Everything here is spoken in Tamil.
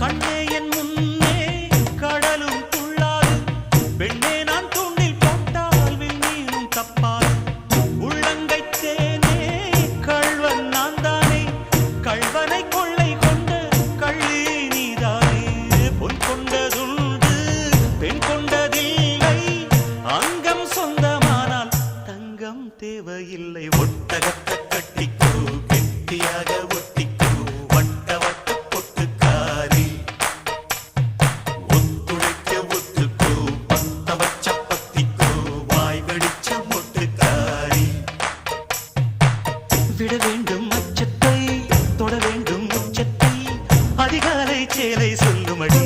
கண்ணே என் முன்னே கடலும் துள்ளாது, பெண்ணே நான் தூண்டில் போட்டால் விண்மீனும் தப்பாது. உள்ளங்கை தேனே கள்வன் நான் தானே, கள்வனை கொள்ளை கொண்ட கள்ளி நீதானே. பொன் கொண்டதுண்டு பெண் கொண்டதில்லை, அங்கம் சொந்தமானால் தங்கம் தேவையில்லை. ஒட்டகத்தை கட்டிக்கோ கெட்டியாக ஒட்டிக்கோ, வட்ட வட்ட பொட்டுக்காரி ஒத்துழைக்க ஒத்துக்கோ, பத்த வச்ச பத்திக்கோ, வாய் வெடிச்ச மொட்டுக்காரி. விட வேண்டும் அச்சத்தை, தொட வேண்டும் உச்சத்தை, அதிகாலை சேலை சொல்லுமடி.